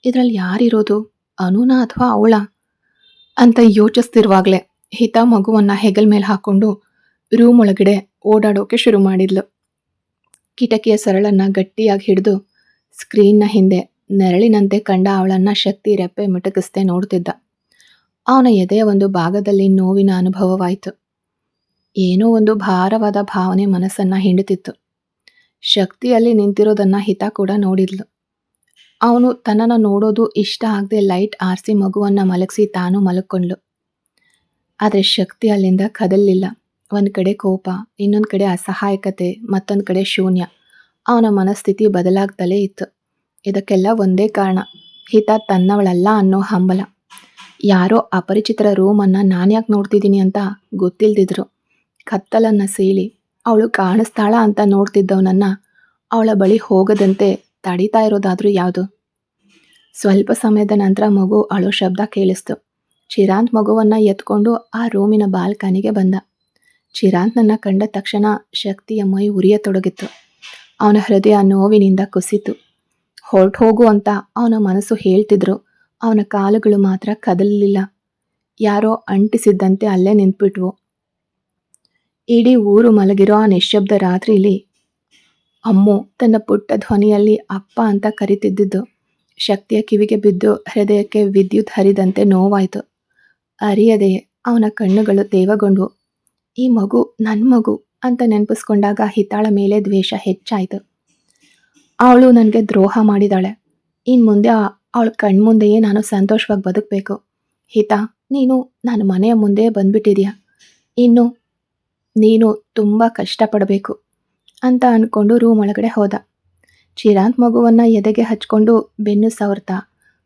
ಇದರಲ್ಲಿ ಯಾರಿರೋದು, ಅನುನಾ ಅಥವಾ ಅವಳ ಅಂತ ಯೋಚಿಸ್ತಿರುವಾಗಲೇ ಹಿತ ಮಗುವನ್ನು ಹೆಗಲ ಮೇಲೆ ಹಾಕ್ಕೊಂಡು ರೂಮ್ ಒಳಗಡೆ ಓಡಾಡೋಕೆ ಶುರು ಮಾಡಿದ್ಲು. ಕಿಟಕಿಯ ಸರಳನ್ನು ಗಟ್ಟಿಯಾಗಿ ಹಿಡಿದು ಸ್ಕ್ರೀನ್ನ ಹಿಂದೆ ನೆರಳಿನಂತೆ ಕಂಡ ಅವಳನ್ನು ಶಕ್ತಿ ರೆಪ್ಪೆ ಮಿಟಕಿಸ್ದೆ ನೋಡ್ತಿದ್ದ. ಅವನ ಎದೆಯ ಒಂದು ಭಾಗದಲ್ಲಿ ನೋವಿನ ಅನುಭವವಾಯಿತು. ಏನೋ ಒಂದು ಭಾರವಾದ ಭಾವನೆ ಮನಸ್ಸನ್ನು ಹಿಂಡುತ್ತಿತ್ತು. ಶಕ್ತಿಯಲ್ಲಿ ನಿಂತಿರೋದನ್ನು ಹಿತ ಕೂಡ ನೋಡಿದ್ಲು. ಅವನು ತನ್ನನ್ನು ನೋಡೋದು ಇಷ್ಟ ಆಗದೆ ಲೈಟ್ ಆರಿಸಿ ಮಗುವನ್ನು ಮಲಗಿಸಿ ತಾನು ಮಲಕ್ಕೊಂಡ್ಲು. ಆದರೆ ಶಕ್ತಿ ಅಲ್ಲಿಂದ ಕದಲಿಲ್ಲ. ಒಂದು ಕಡೆ ಕೋಪ, ಇನ್ನೊಂದು ಕಡೆ ಅಸಹಾಯಕತೆ, ಮತ್ತೊಂದು ಕಡೆ ಶೂನ್ಯ. ಅವನ ಮನಸ್ಥಿತಿ ಬದಲಾಗ್ತಲೇ ಇತ್ತು. ಇದಕ್ಕೆಲ್ಲ ಒಂದೇ ಕಾರಣ, ಹಿತ ತನ್ನವಳಲ್ಲ ಅನ್ನೋ ಹಂಬಲ. ಯಾರೋ ಅಪರಿಚಿತರ ರೂಮನ್ನು ನಾನ್ಯಾಕೆ ನೋಡ್ತಿದ್ದೀನಿ ಅಂತ ಗೊತ್ತಿಲ್ದಿದ್ರು ಕತ್ತಲನ್ನು ಸೀಳಿ ಅವಳು ಕಾಣಿಸ್ತಾಳ ಅಂತ ನೋಡ್ತಿದ್ದವನನ್ನು ಅವಳ ಬಳಿ ಹೋಗದಂತೆ ತಡೀತಾ ಇರೋದಾದರೂ ಯಾವುದು? ಸ್ವಲ್ಪ ಸಮಯದ ನಂತರ ಮಗು ಅಳೋ ಶಬ್ದ ಕೇಳಿಸ್ತು. ಚಿರಾಂತ್ ಮಗುವನ್ನು ಎತ್ಕೊಂಡು ಆ ರೂಮಿನ ಬಾಲ್ಕನಿಗೆ ಬಂದ. ಚಿರಾಂತ್ನನ್ನು ಕಂಡ ತಕ್ಷಣ ಶಕ್ತಿಯ ಮೈ ಉರಿಯತೊಡಗಿತ್ತು. ಅವನ ಹೃದಯ ನೋವಿನಿಂದ ಕುಸಿತು. ಹೊರಟು ಹೋಗು ಅಂತ ಅವನ ಮನಸ್ಸು ಹೇಳ್ತಿದ್ರು. ಅವನ ಕಾಲುಗಳು ಮಾತ್ರ ಕದಲಲಿಲ್ಲ. ಯಾರೋ ಅಂಟಿಸಿದ್ದಂತೆ ಅಲ್ಲೇ ನಿಂತ್ಬಿಟ್ವು. ಇಡೀ ಊರು ಮಲಗಿರೋ ಆ ನಿಶ್ಶಬ್ದ ರಾತ್ರಿಲಿ ಅಮ್ಮು ತನ್ನ ಪುಟ್ಟ ಧ್ವನಿಯಲ್ಲಿ ಅಪ್ಪ ಅಂತ ಕರಿತಿದ್ದಿದ್ದು ಶಕ್ತಿಯ ಕಿವಿಗೆ ಬಿದ್ದು ಹೃದಯಕ್ಕೆ ವಿದ್ಯುತ್ ಹರಿದಂತೆ ನೋವಾಯಿತು. ಅರಿಯದೆಯೇ ಅವನ ಕಣ್ಣುಗಳು ತೇವಗೊಂಡ್ವು. ಈ ಮಗು ನನ್ನ ಮಗು ಅಂತ ನೆನಪಿಸ್ಕೊಂಡಾಗ ಹಿತಾಳ ಮೇಲೆ ದ್ವೇಷ ಹೆಚ್ಚಾಯಿತು. ಅವಳು ನನಗೆ ದ್ರೋಹ ಮಾಡಿದಾಳೆ. ಇನ್ನು ಮುಂದೆ ಅವಳ ಕಣ್ಮುಂದೆಯೇ ನಾನು ಸಂತೋಷವಾಗಿ ಬದುಕಬೇಕು. ಹಿತ, ನೀನು ನನ್ನ ಮನೆಯ ಮುಂದೆ ಬಂದ್ಬಿಟ್ಟಿದೆಯಾ. ಇನ್ನು ನೀನು ತುಂಬ ಕಷ್ಟಪಡಬೇಕು ಅಂತ ಅಂದ್ಕೊಂಡು ರೂಮ್ ಒಳಗಡೆ ಹೋದ. ಚಿರಾಂತ್ ಮಗುವನ್ನು ಎದೆಗೆ ಹಚ್ಕೊಂಡು ಬೆನ್ನು ಸವರ್ತಾ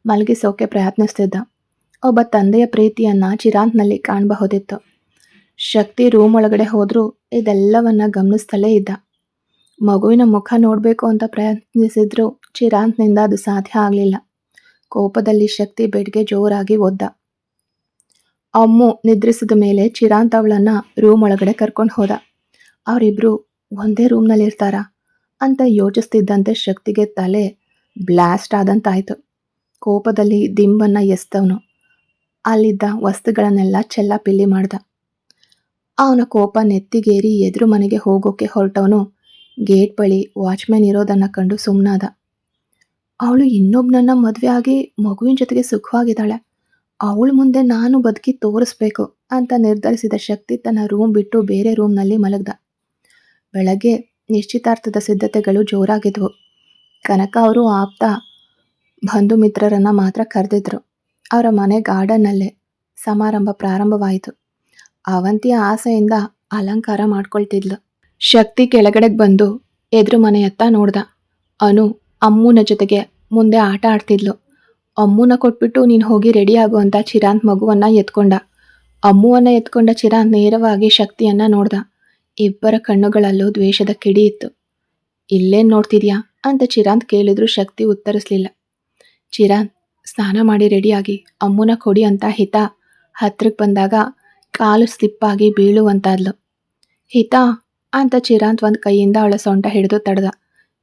ಮಲಗಿಸೋಕೆ ಪ್ರಯತ್ನಿಸ್ತಿದ್ದ. ಒಬ್ಬ ತಂದೆಯ ಪ್ರೀತಿಯನ್ನು ಚಿರಾಂತ್ನಲ್ಲಿ ಕಾಣಬಹುದಿತ್ತು. ಶಕ್ತಿ ರೂಮ್ ಒಳಗಡೆ ಹೋದರೂ ಇದೆಲ್ಲವನ್ನ ಗಮನಿಸ್ತಲೇ ಇದ್ದ. ಮಗುವಿನ ಮುಖ ನೋಡಬೇಕು ಅಂತ ಪ್ರಯತ್ನಿಸಿದ್ರೂ ಚಿರಾಂತ್ನಿಂದ ಅದು ಸಾಧ್ಯ ಆಗಲಿಲ್ಲ. ಕೋಪದಲ್ಲಿ ಶಕ್ತಿ ಬೆಡ್ಗೆ ಜೋರಾಗಿ ಒದ್ದ. ಅಮ್ಮು ನಿದ್ರಿಸಿದ ಮೇಲೆ ಚಿರಾಂತ್ ಅವಳನ್ನು ರೂಮ್ ಒಳಗಡೆ ಕರ್ಕೊಂಡು ಹೋದ. ಅವರಿಬ್ಬರು ಒಂದೇ ರೂಮ್ನಲ್ಲಿರ್ತಾರಾ ಅಂತ ಯೋಚಿಸ್ತಿದ್ದಂತೆ ಶಕ್ತಿಗೆ ತಲೆ ಬ್ಲಾಸ್ಟ್ ಆದಂತಾಯಿತು. ಕೋಪದಲ್ಲಿ ದಿಂಬನ್ನು ಎಸ್ತವನು ಅಲ್ಲಿದ್ದ ವಸ್ತುಗಳನ್ನೆಲ್ಲ ಚೆಲ್ಲಾಪಿಲ್ಲಿ ಮಾಡ್ದ. ಅವನ ಕೋಪ ನೆತ್ತಿಗೇರಿ ಎದುರು ಮನೆಗೆ ಹೋಗೋಕೆ ಹೊರಟವನು ಗೇಟ್ ಬಳಿ ವಾಚ್ಮ್ಯಾನ್ ಇರೋದನ್ನು ಕಂಡು ಸುಮ್ಮನಾದ. ಅವಳು ಇನ್ನೊಬ್ಬನನ್ನ ಮದುವೆ ಆಗಿ ಮಗುವಿನ ಜೊತೆಗೆ ಸುಖವಾಗಿದ್ದಾಳೆ. ಅವಳ ಮುಂದೆ ನಾನು ಬದುಕಿ ತೋರಿಸ್ಬೇಕು ಅಂತ ನಿರ್ಧರಿಸಿದ ಶಕ್ತಿ ತನ್ನ ರೂಮ್ ಬಿಟ್ಟು ಬೇರೆ ರೂಮ್ನಲ್ಲಿ ಮಲಗ್ದ. ಬೆಳಗ್ಗೆ ನಿಶ್ಚಿತಾರ್ಥದ ಸಿದ್ಧತೆಗಳು ಜೋರಾಗಿದ್ವು. ಕನಕ ಅವರು ಆಪ್ತ ಬಂಧು ಮಿತ್ರರನ್ನು ಮಾತ್ರ ಕರೆದಿದ್ರು. ಅವರ ಮನೆ ಗಾರ್ಡನ್ನಲ್ಲೇ ಸಮಾರಂಭ ಪ್ರಾರಂಭವಾಯಿತು. ಅವಂತಿಯ ಆಸೆಯಿಂದ ಅಲಂಕಾರ ಮಾಡ್ಕೊಳ್ತಿದ್ಲು. ಶಕ್ತಿ ಕೆಳಗಡೆಗೆ ಬಂದು ಎದುರು ಮನೆಯತ್ತ ನೋಡ್ದ. ಅನು ಅಮ್ಮನ ಜೊತೆಗೆ ಮುಂದೆ ಆಟ ಆಡ್ತಿದ್ಲು. ಅಮ್ಮನ ಕೊಟ್ಬಿಟ್ಟು ನೀನು ಹೋಗಿ ರೆಡಿ ಆಗು ಅಂತ ಚಿರಾಂತ್ ಮಗುವನ್ನು ಎತ್ಕೊಂಡ. ಅಮ್ಮುವನ್ನು ಎತ್ಕೊಂಡ ಚಿರಾಂತ್ ನೇರವಾಗಿ ಶಕ್ತಿಯನ್ನು ನೋಡ್ದ. ಇಬ್ಬರ ಕಣ್ಣುಗಳಲ್ಲೂ ದ್ವೇಷದ ಕಿಡಿ ಇತ್ತು. ಇಲ್ಲೇನು ನೋಡ್ತಿದ್ಯಾ ಅಂತ ಚಿರಾಂತ್ ಕೇಳಿದ್ರು ಶಕ್ತಿ ಉತ್ತರಿಸಲಿಲ್ಲ. ಚಿರಾಂತ್, ಸ್ನಾನ ಮಾಡಿ ರೆಡಿಯಾಗಿ ಅಮ್ಮನ ಕೊಡಿ ಅಂತ ಹಿತ ಹತ್ರಕ್ಕೆ ಬಂದಾಗ ಕಾಲು ಸ್ಲಿಪ್ಪಾಗಿ ಬೀಳುವಂತಾದ್ಲು. ಹಿತ ಅಂತ ಚಿರಾಂತ್ ಒಂದು ಕೈಯಿಂದ ಅವಳ ಸೊಂಟ ಹಿಡಿದು ತಡೆದ.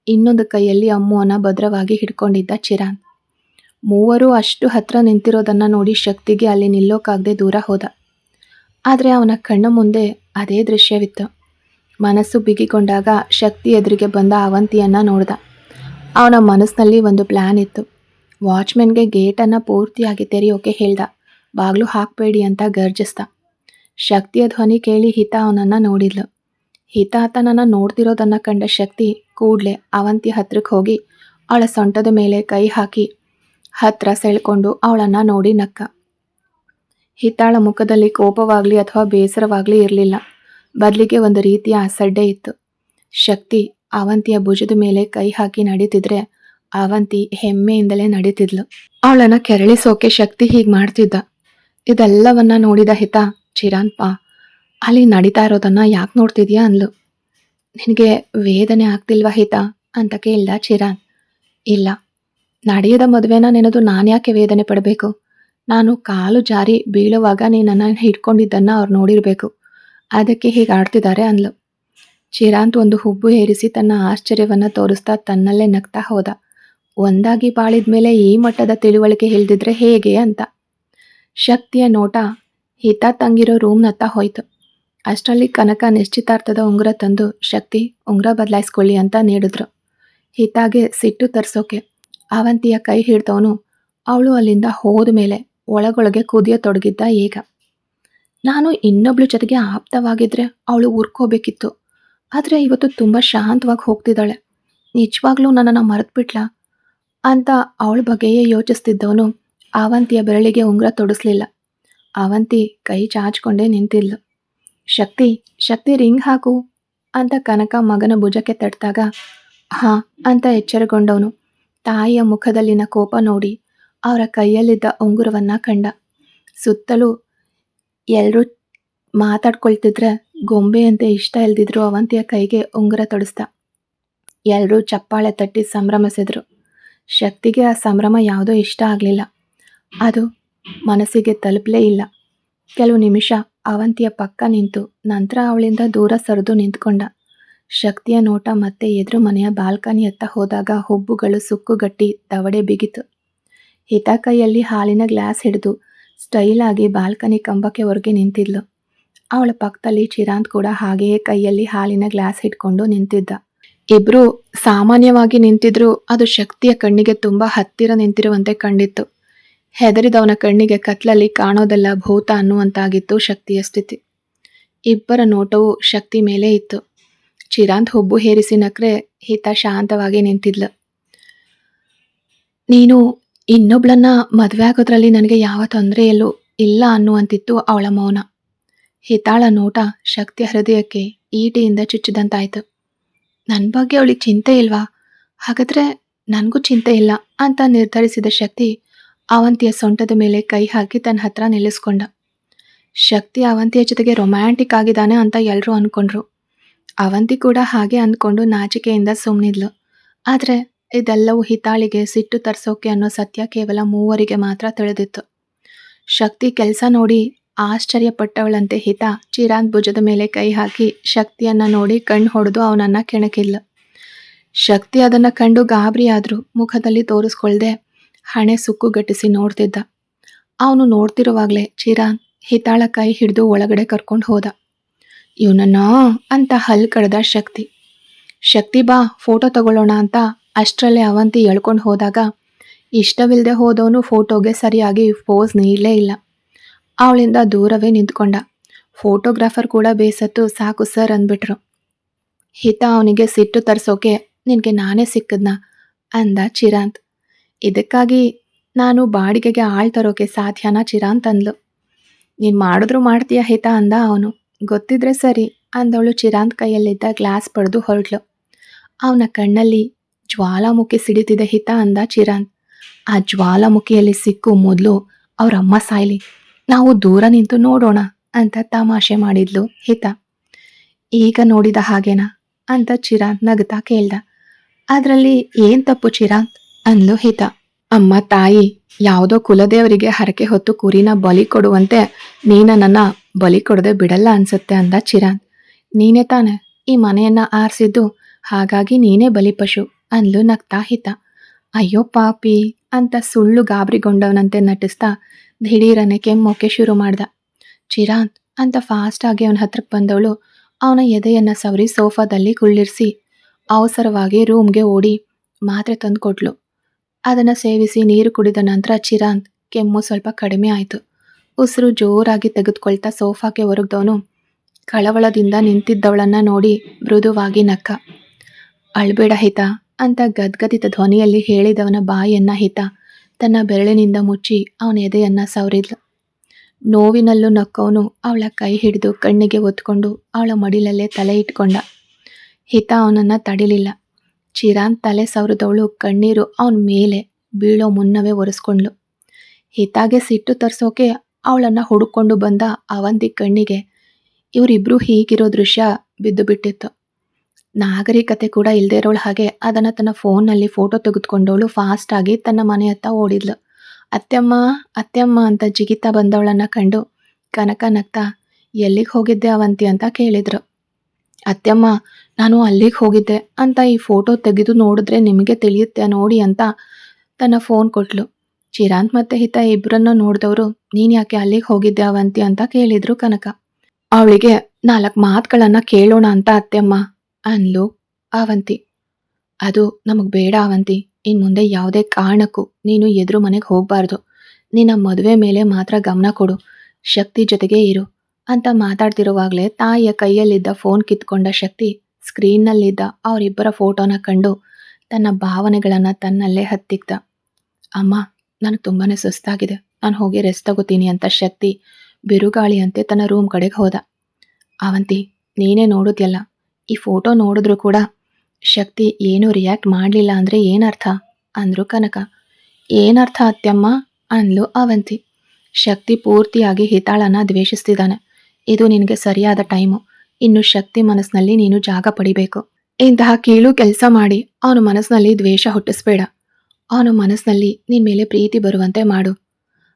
ಇನ್ನೊಂದು ಕೈಯಲ್ಲಿ ಅಮ್ಮುವನ್ನು ಭದ್ರವಾಗಿ ಹಿಡ್ಕೊಂಡಿದ್ದ ಚಿರಾಂತ್. ಮೂವರು ಅಷ್ಟು ಹತ್ರ ನಿಂತಿರೋದನ್ನು ನೋಡಿ ಶಕ್ತಿಗೆ ಅಲ್ಲಿ ನಿಲ್ಲೋಕ್ಕಾಗದೆ ದೂರ ಹೋದ. ಆದರೆ ಅವನ ಕಣ್ಣ ಮುಂದೆ ಅದೇ ದೃಶ್ಯವಿತ್ತು. ಮನಸ್ಸು ಬಿಗಿಕೊಂಡಾಗ ಶಕ್ತಿ ಎದುರಿಗೆ ಬಂದ ಅವಂತಿಯನ್ನು ನೋಡ್ದ. ಅವನ ಮನಸ್ಸಿನಲ್ಲಿ ಒಂದು ಪ್ಲಾನ್ ಇತ್ತು. ವಾಚ್ಮೆನ್ಗೆ ಗೇಟನ್ನು ಪೂರ್ತಿಯಾಗಿ ತೆರೆಯೋಕೆ ಹೇಳ್ದ. ಬಾಗ್ಲು ಹಾಕಬೇಡಿ ಅಂತ ಗರ್ಜಿಸ್ದ. ಶಕ್ತಿಯ ಧ್ವನಿ ಕೇಳಿ ಹಿತ ಅವನನ್ನು ನೋಡಿದ್ಲು. ಹಿತ ಆತನನ್ನು ನೋಡ್ತಿರೋದನ್ನು ಕಂಡ ಶಕ್ತಿ ಕೂಡಲೇ ಅವಂತಿ ಹತ್ರಕ್ಕೆ ಹೋಗಿ ಅವಳ ಸೊಂಟದ ಮೇಲೆ ಕೈ ಹಾಕಿ ಹತ್ರ ಸೆಳ್ಕೊಂಡು ಅವಳನ್ನು ನೋಡಿ ನಕ್ಕ. ಹಿತಾಳ ಮುಖದಲ್ಲಿ ಕೋಪವಾಗಲಿ ಅಥವಾ ಬೇಸರವಾಗಲಿ ಇರಲಿಲ್ಲ. ಬದಲಿಗೆ ಒಂದು ರೀತಿಯ ಅಸಡ್ಡೆ ಇತ್ತು. ಶಕ್ತಿ ಅವಂತಿಯ ಭುಜದ ಮೇಲೆ ಕೈ ಹಾಕಿ ನಡೀತಿದ್ರೆ ಅವಂತಿ ಹೆಮ್ಮೆಯಿಂದಲೇ ನಡೀತಿದ್ಲು. ಅವಳನ್ನು ಕೆರಳಿಸೋಕೆ ಶಕ್ತಿ ಹೀಗೆ ಮಾಡ್ತಿದ್ದ. ಇದೆಲ್ಲವನ್ನ ನೋಡಿದ ಹಿತ, ಚಿರಾಂತ್ ಪಾ, ಅಲ್ಲಿ ನಡೀತಾ ಇರೋದನ್ನ ಯಾಕೆ ನೋಡ್ತಿದ್ಯಾ ಅಂದ್ಲು. ನಿನಗೆ ವೇದನೆ ಆಗ್ತಿಲ್ವಾ ಹಿತ ಅಂತ ಕೇಳ್ದ ಚಿರಾಂತ್. ಇಲ್ಲ, ನಡೆಯದ ಮದುವೆನ ನೆನೆದು ನಾನು ಯಾಕೆ ವೇದನೆ ಪಡಬೇಕು? ನಾನು ಕಾಲು ಜಾರಿ ಬೀಳುವಾಗ ನೀನನ್ನು ಹಿಡ್ಕೊಂಡಿದ್ದನ್ನು ಅವ್ರು ನೋಡಿರಬೇಕು, ಅದಕ್ಕೆ ಹೀಗೆ ಆಡ್ತಿದ್ದಾರೆ ಅಂದ್ಲು. ಚಿರಾಂತ್ ಒಂದು ಹುಬ್ಬು ಏರಿಸಿ ತನ್ನ ಆಶ್ಚರ್ಯವನ್ನು ತೋರಿಸ್ತಾ ತನ್ನಲ್ಲೇ ನಗ್ತಾ ಹೋದ. ಒಂದಾಗಿ ಬಾಳಿದ ಮೇಲೆ ಈ ಮಟ್ಟದ ತಿಳುವಳಿಕೆ ಇಲ್ದಿದ್ರೆ ಹೇಗೆ ಅಂತ. ಶಕ್ತಿಯ ನೋಟ ಹಿತ ತಂಗಿರೋ ರೂಮ್ನತ್ತ ಹೋಯ್ತು. ಅಷ್ಟರಲ್ಲಿ ಕನಕ ನಿಶ್ಚಿತಾರ್ಥದ ಉಂಗುರ ತಂದು, ಶಕ್ತಿ ಉಂಗುರ ಬದಲಾಯಿಸ್ಕೊಳ್ಳಿ ಅಂತ ನೀಡಿದ್ರು. ಹಿತಾಗೆ ಸಿಟ್ಟು ತರಿಸೋಕೆ ಅವಂತಿಯ ಕೈ ಹಿಡ್ದವನು ಅವಳು ಅಲ್ಲಿಂದ ಹೋದ ಮೇಲೆ ಒಳಗೊಳಗೆ ಕುದಿಯತೊಡಗಿದ್ದ. ಈಗ ನಾನು ಇನ್ನೊಬ್ಳ ಜೊತೆಗೆ ಆಪ್ತವಾಗಿದ್ರೆ ಅವಳು ಉರ್ಕೋಬೇಕಿತ್ತು, ಆದರೆ ಇವತ್ತು ತುಂಬ ಶಾಂತವಾಗಿ ಹೋಗ್ತಿದ್ದಾಳೆ. ನಿಜವಾಗ್ಲೂ ನನ್ನನ್ನು ಮರೆತುಬಿಟ್ಲಾ ಅಂತ ಅವಳ ಬಗ್ಗೆಯೇ ಯೋಚಿಸ್ತಿದ್ದವನು ಅವಂತಿಯ ಬೆರಳಿಗೆ ಉಂಗುರ ತೊಡಿಸ್ಲಿಲ್ಲ. ಅವಂತಿ ಕೈ ಚಾಚ್ಕೊಂಡೇ ನಿಂತಿದ್ಲು. ಶಕ್ತಿ, ಶಕ್ತಿ ರಿಂಗ್ ಹಾಕು ಅಂತ ಕನಕ ಮಗನ ಭುಜಕ್ಕೆ ತಟ್ಟಿದಾಗ ಹಾಂ ಅಂತ ಎಚ್ಚರಗೊಂಡವನು ತಾಯಿಯ ಮುಖದಲ್ಲಿನ ಕೋಪ ನೋಡಿ ಅವರ ಕೈಯಲ್ಲಿದ್ದ ಉಂಗುರವನ್ನು ಕಂಡ. ಸುತ್ತಲೂ ಎಲ್ಲರೂ ಮಾತಾಡ್ಕೊಳ್ತಿದ್ರೆ ಗೊಂಬೆಯಂತೆ ಇಷ್ಟ ಇಲ್ದಿದ್ರು ಅವಂತಿಯ ಕೈಗೆ ಉಂಗುರ ತೊಡಿಸ್ದ. ಎಲ್ಲರೂ ಚಪ್ಪಾಳೆ ತಟ್ಟಿ ಸಂಭ್ರಮಿಸಿದ್ರು. ಶಕ್ತಿಗೆ ಆ ಸಂಭ್ರಮ ಯಾವುದೋ ಇಷ್ಟ ಆಗಲಿಲ್ಲ. ಅದು ಮನಸ್ಸಿಗೆ ತಲುಪಲೇ ಇಲ್ಲ. ಕೆಲವು ನಿಮಿಷ ಅವಂತಿಯ ಪಕ್ಕ ನಿಂತು ನಂತರ ಅವಳಿಂದ ದೂರ ಸರಿದು ನಿಂತ್ಕೊಂಡ. ಶಕ್ತಿಯ ನೋಟ ಮತ್ತೆ ಎದುರು ಮನೆಯ ಬಾಲ್ಕನಿಯತ್ತ ಹೋದಾಗ ಹುಬ್ಬುಗಳು ಸುಕ್ಕುಗಟ್ಟಿ ದವಡೆ ಬಿಗಿತು. ಹಿತ ಕೈಯಲ್ಲಿ ಹಾಲಿನ ಗ್ಲಾಸ್ ಹಿಡಿದು ಸ್ಟೈಲಾಗಿ ಬಾಲ್ಕನಿ ಕಂಬಕ್ಕೆ ಹೊರಗೆ ನಿಂತಿದ್ಲು. ಅವಳ ಪಕ್ಕದಲ್ಲಿ ಚಿರಾಂತ್ ಕೂಡ ಹಾಗೆಯೇ ಕೈಯಲ್ಲಿ ಹಾಲಿನ ಗ್ಲಾಸ್ ಹಿಡ್ಕೊಂಡು ನಿಂತಿದ್ದ. ಇಬ್ರು ಸಾಮಾನ್ಯವಾಗಿ ನಿಂತಿದ್ರು ಅದು ಶಕ್ತಿಯ ಕಣ್ಣಿಗೆ ತುಂಬ ಹತ್ತಿರ ನಿಂತಿರುವಂತೆ ಕಂಡಿತ್ತು. ಹೆದರಿದವನ ಕಣ್ಣಿಗೆ ಕತ್ಲಲ್ಲಿ ಕಾಣೋದೆಲ್ಲ ಭೂತ ಅನ್ನುವಂತಾಗಿತ್ತು ಶಕ್ತಿಯ ಸ್ಥಿತಿ. ಇಬ್ಬರ ನೋಟವು ಶಕ್ತಿ ಮೇಲೆ ಇತ್ತು. ಚಿರಾಂತ್ ಹುಬ್ಬು ಹೇರಿಸಿ ನಕ್ರೆ ಹಿತ ಶಾಂತವಾಗಿ ನಿಂತಿದ್ಲು. ನೀನು ಇನ್ನೊಬ್ಳನ್ನ ಮದುವೆ ಆಗೋದ್ರಲ್ಲಿ ನನಗೆ ಯಾವ ತೊಂದರೆಯಲ್ಲೂ ಇಲ್ಲ ಅನ್ನುವಂತಿತ್ತು ಅವಳ ಮೌನ. ಹಿತಾಳ ನೋಟ ಶಕ್ತಿಯ ಹೃದಯಕ್ಕೆ ಈಟಿಯಿಂದ ಚುಚ್ಚಿದಂತಾಯ್ತು. ನನ್ನ ಬಗ್ಗೆ ಅವಳಿಗೆ ಚಿಂತೆ ಇಲ್ವಾ? ಹಾಗಾದರೆ ನನಗೂ ಚಿಂತೆ ಇಲ್ಲ ಅಂತ ನಿರ್ಧರಿಸಿದ ಶಕ್ತಿ ಅವಂತಿಯ ಸೊಂಟದ ಮೇಲೆ ಕೈ ಹಾಕಿ ತನ್ನ ಹತ್ರ ನಿಲ್ಲಿಸ್ಕೊಂಡ. ಶಕ್ತಿ ಅವಂತಿಯ ಜೊತೆಗೆ ರೊಮ್ಯಾಂಟಿಕ್ ಆಗಿದ್ದಾನೆ ಅಂತ ಎಲ್ಲರೂ ಅಂದ್ಕೊಂಡ್ರು. ಅವಂತಿ ಕೂಡ ಹಾಗೆ ಅಂದ್ಕೊಂಡು ನಾಚಿಕೆಯಿಂದ ಸುಮ್ಮನಿದ್ಲು. ಆದರೆ ಇದೆಲ್ಲವೂ ಹಿತಾಳಿಗೆ ಸಿಟ್ಟು ತರಿಸೋಕೆ ಅನ್ನೋ ಸತ್ಯ ಕೇವಲ ಮೂವರಿಗೆ ಮಾತ್ರ ತಿಳಿದಿತ್ತು. ಶಕ್ತಿ ಕೆಲಸ ನೋಡಿ ಆಶ್ಚರ್ಯಪಟ್ಟವಳಂತೆ ಹಿತ ಚಿರಾಂತ್ ಭುಜದ ಮೇಲೆ ಕೈ ಹಾಕಿ ಶಕ್ತಿಯನ್ನು ನೋಡಿ ಕಣ್ಣು ಹೊಡೆದು ಅವನನ್ನು ಕೆಣಕಿದ್ಲು. ಶಕ್ತಿ ಅದನ್ನು ಕಂಡು ಗಾಬರಿಯಾದರೂ ಮುಖದಲ್ಲಿ ತೋರಿಸ್ಕೊಳ್ದೆ ಹಣೆ ಸುಕ್ಕುಗಟ್ಟಿಸಿ ನೋಡ್ತಿದ್ದ. ಅವನು ನೋಡ್ತಿರುವಾಗಲೇ ಚಿರಾಂತ್ ಹಿತಾಳ ಕೈ ಹಿಡಿದು ಒಳಗಡೆ ಕರ್ಕೊಂಡು ಹೋದ. ಇವನನ್ನ ಅಂತ ಹಲ್ಲು ಕಡ್ದ ಶಕ್ತಿ. ಶಕ್ತಿ ಬಾ ಫೋಟೋ ತಗೊಳ್ಳೋಣ ಅಂತ ಅಷ್ಟರಲ್ಲೇ ಅವಂತಿ ಎಳ್ಕೊಂಡು ಹೋದಾಗ ಇಷ್ಟವಿಲ್ಲದೆ ಹೋದವನು ಫೋಟೋಗೆ ಸರಿಯಾಗಿ ಪೋಸ್ ನೀಡಲೇ ಇಲ್ಲ. ಅವಳಿಂದ ದೂರವೇ ನಿಂತ್ಕೊಂಡ. ಫೋಟೋಗ್ರಾಫರ್ ಕೂಡ ಬೇಸತ್ತು ಸಾಕು ಸರ್ ಅಂದ್ಬಿಟ್ರು. ಹಿತ ಅವನಿಗೆ ಸಿಟ್ಟು ತರಿಸೋಕೆ ನಿನಗೆ ನಾನೇ ಸಿಕ್ಕದ್ನ ಅಂದ ಚಿರಾಂತ್. ಇದಕ್ಕಾಗಿ ನಾನು ಬಾಡಿಗೆಗೆ ಆಳ್ ತರೋಕೆ ಸಾಧ್ಯನಾ ಚಿರಾಂತ್ ಅಂದ್ಲು. ನೀನು ಮಾಡಿದ್ರು ಮಾಡ್ತೀಯ ಹಿತ ಅಂದ ಅವನು. ಗೊತ್ತಿದ್ರೆ ಸರಿ ಅಂದವಳು ಚಿರಾಂತ್ ಕೈಯಲ್ಲಿದ್ದ ಗ್ಲಾಸ್ ಪಡೆದು ಹೊರಟ್ಲು. ಅವನ ಕಣ್ಣಲ್ಲಿ ಜ್ವಾಲಾಮುಖಿ ಸಿಡಿತಿದೆ ಹಿತ ಅಂದ ಚಿರಾಂತ್. ಆ ಜ್ವಾಲಾಮುಖಿಯಲ್ಲಿ ಸಿಕ್ಕು ಮೊದಲು ಅವರಮ್ಮ ಸಾಯ್ಲಿ, ನಾವು ದೂರ ನಿಂತು ನೋಡೋಣ ಅಂತ ತಮಾಷೆ ಮಾಡಿದ್ಲು ಹಿತ. ಈಗ ನೋಡಿದ ಹಾಗೇನಾ ಅಂತ ಚಿರಾಂತ್ ನಗ್ತಾ ಕೇಳ್ದ. ಅದರಲ್ಲಿ ಏನು ತಪ್ಪು ಚಿರಾಂತ್ ಅಂದ್ಲು ಹಿತ. ಅಮ್ಮ ತಾಯಿ ಯಾವುದೋ ಕುಲದೇವರಿಗೆ ಹರಕೆ ಹೊತ್ತು ಕುರಿನ ಬಲಿ ಕೊಡುವಂತೆ ನನ್ನ ಬಲಿ ಕೊಡದೆ ಬಿಡಲ್ಲ ಅನ್ಸುತ್ತೆ ಅಂದ ಚಿರಾಂತ್. ನೀನೇ ತಾನೆ ಈ ಮನೆಯನ್ನ ಆರಿಸಿದ್ದು, ಹಾಗಾಗಿ ನೀನೇ ಬಲಿಪಶು ಅಂದ್ಲು ನಗ್ತಾ ಹಿತ. ಅಯ್ಯೋ ಪಾಪಿ ಅಂತ ಸುಳ್ಳು ಗಾಬರಿಗೊಂಡವನಂತೆ ನಟಿಸ್ತಾ ದಿಢೀರನೆ ಕೆಮ್ಮೋಕೆ ಶುರು ಮಾಡ್ದ. ಚಿರಾಂತ್ ಅಂತ ಫಾಸ್ಟಾಗಿ ಅವನ ಹತ್ರಕ್ಕೆ ಬಂದವಳು ಅವನ ಎದೆಯನ್ನು ಸವರಿ ಸೋಫಾದಲ್ಲಿ ಕುಳ್ಳಿರಿಸಿ ಅವಸರವಾಗಿ ರೂಮ್ಗೆ ಓಡಿ ಮಾತ್ರೆ ತಂದು ಕೊಟ್ಲು. ಅದನ್ನು ಸೇವಿಸಿ ನೀರು ಕುಡಿದ ನಂತರ ಚಿರಾಂತ್ ಕೆಮ್ಮು ಸ್ವಲ್ಪ ಕಡಿಮೆ ಆಯಿತು. ಉಸಿರು ಜೋರಾಗಿ ತೆಗೆದುಕೊಳ್ತಾ ಸೋಫಾಕ್ಕೆ ಒರಗ್ದವನು ಕಳವಳದಿಂದ ನಿಂತಿದ್ದವಳನ್ನ ನೋಡಿ ಮೃದುವಾಗಿ ನಕ್ಕ. ಅಳ್ಬೇಡ ಹಿತ ಅಂತ ಗದ್ಗದಿತ ಧ್ವನಿಯಲ್ಲಿ ಹೇಳಿದವನ ಬಾಯನ್ನ ಹಿತ ತನ್ನ ಬೆರಳಿನಿಂದ ಮುಚ್ಚಿ ಅವನ ಎದೆಯನ್ನ ಸವರಿದ್ಲು. ನೋವಿನಲ್ಲೂ ನಕ್ಕವನು ಅವಳ ಕೈ ಹಿಡಿದು ಕಣ್ಣಿಗೆ ಒತ್ಕೊಂಡು ಅವಳ ಮಡಿಲಲ್ಲೇ ತಲೆ ಇಟ್ಕೊಂಡ. ಹಿತ ಅವನನ್ನ ತಡಿಲಿಲ್ಲ. ಚಿರಾಂತ್ ತಲೆ ಸವರಿದವಳು ಕಣ್ಣೀರು ಅವನ ಮೇಲೆ ಬೀಳೋ ಮುನ್ನವೇ ಒರೆಸ್ಕೊಂಡ್ಲು. ಹಿತಾಗೆ ಸಿಟ್ಟು ತರ್ಸೋಕೆ ಅವಳನ್ನ ಹುಡುಕೊಂಡು ಬಂದ ಅವಂತಿ ಕಣ್ಣಿಗೆ ಇವರಿಬ್ರು ಹೀಗಿರೋ ದೃಶ್ಯ ಬಿದ್ದು ಬಿಟ್ಟಿತ್ತು. ನಾಗರಿಕತೆ ಕೂಡ ಇಲ್ಲದೆ ಇರೋಳು ಹಾಗೆ ಅದನ್ನು ತನ್ನ ಫೋನ್ನಲ್ಲಿ ಫೋಟೋ ತೆಗೆದುಕೊಂಡವಳು ಫಾಸ್ಟಾಗಿ ತನ್ನ ಮನೆ ಹತ್ತ ಓಡಿದ್ಲು. ಅತ್ತೆಮ್ಮ ಅತ್ತೆಮ್ಮ ಅಂತ ಜಿಗಿತಾ ಬಂದವಳನ್ನ ಕಂಡು ಕನಕ ನಗ್ತಾ ಎಲ್ಲಿಗೆ ಹೋಗಿದ್ದೆ ಅವಂತಿ ಅಂತ ಕೇಳಿದ್ರು. ಅತ್ತೆಮ್ಮ ನಾನು ಅಲ್ಲಿಗೆ ಹೋಗಿದ್ದೆ ಅಂತ ಈ ಫೋಟೋ ತೆಗೆದು ನೋಡಿದ್ರೆ ನಿಮಗೆ ತಿಳಿಯುತ್ತೆ ನೋಡಿ ಅಂತ ತನ್ನ ಫೋನ್ ಕೊಟ್ಲು. ಚಿರಾಂತ್ ಮತ್ತೆ ಹಿತ ಇಬ್ಬರನ್ನ ನೋಡಿದವರು ನೀನು ಯಾಕೆ ಅಲ್ಲಿಗೆ ಹೋಗಿದ್ದೆ ಅವಂತಿ ಅಂತ ಕೇಳಿದ್ರು ಕನಕ. ಅವಳಿಗೆ 4 ಮಾತುಗಳನ್ನು ಕೇಳೋಣ ಅಂತ ಅತ್ತೆಮ್ಮ ಅನ್ಲು ಅವಂತಿ. ಅದು ನಮಗೆ ಬೇಡ ಅವಂತಿ. ಇನ್ನು ಮುಂದೆ ಯಾವುದೇ ಕಾರಣಕ್ಕೂ ನೀನು ಎದುರು ಮನೆಗೆ ಹೋಗಬಾರ್ದು. ನಿನ್ನ ಮದುವೆ ಮೇಲೆ ಮಾತ್ರ ಗಮನ ಕೊಡು, ಶಕ್ತಿ ಜೊತೆಗೇ ಇರು ಅಂತ ಮಾತಾಡ್ತಿರುವಾಗಲೇ ತಾಯಿಯ ಕೈಯಲ್ಲಿದ್ದ ಫೋನ್ ಕಿತ್ಕೊಂಡ ಶಕ್ತಿ ಸ್ಕ್ರೀನ್ನಲ್ಲಿದ್ದ ಅವರಿಬ್ಬರ ಫೋಟೋನ ಕಂಡು ತನ್ನ ಭಾವನೆಗಳನ್ನು ತನ್ನಲ್ಲೇ ಹತ್ತಿಕ್ತ. ಅಮ್ಮ ನನಗೆ ತುಂಬಾ ಸುಸ್ತಾಗಿದೆ, ನಾನು ಹೋಗಿ ರೆಸ್ಟ್ ತಗೋತೀನಿ ಅಂತ ಶಕ್ತಿ ಬಿರುಗಾಳಿಯಂತೆ ತನ್ನ ರೂಮ್ ಕಡೆಗೆ ಹೋದ. ಅವಂತಿ ನೀನೇ ನೋಡಿದ್ಯಲ್ಲ, ಈ ಫೋಟೋ ನೋಡಿದ್ರು ಕೂಡ ಶಕ್ತಿ ಏನೂ ರಿಯಾಕ್ಟ್ ಮಾಡಲಿಲ್ಲ ಅಂದರೆ ಏನರ್ಥ ಅಂದರು ಕನಕ. ಏನರ್ಥ ಅತ್ಯಮ್ಮ ಅಂದ್ಲು ಅವಂತಿ. ಶಕ್ತಿ ಪೂರ್ತಿಯಾಗಿ ಹಿತಾಳನ್ನ ದ್ವೇಷಿಸ್ತಿದ್ದಾನೆ. ಇದು ನಿನಗೆ ಸರಿಯಾದ ಟೈಮು. ಇನ್ನು ಶಕ್ತಿ ಮನಸ್ಸಿನಲ್ಲಿ ನೀನು ಜಾಗ ಪಡಿಬೇಕು. ಇಂತಹ ಕೀಳು ಕೆಲಸ ಮಾಡಿ ಅವನ ಮನಸ್ಸಿನಲ್ಲಿ ದ್ವೇಷ ಹುಟ್ಟಿಸ್ಬೇಡ. ಅವನ ಮನಸ್ಸಿನಲ್ಲಿ ನಿನ್ನ ಮೇಲೆ ಪ್ರೀತಿ ಬರುವಂತೆ ಮಾಡು.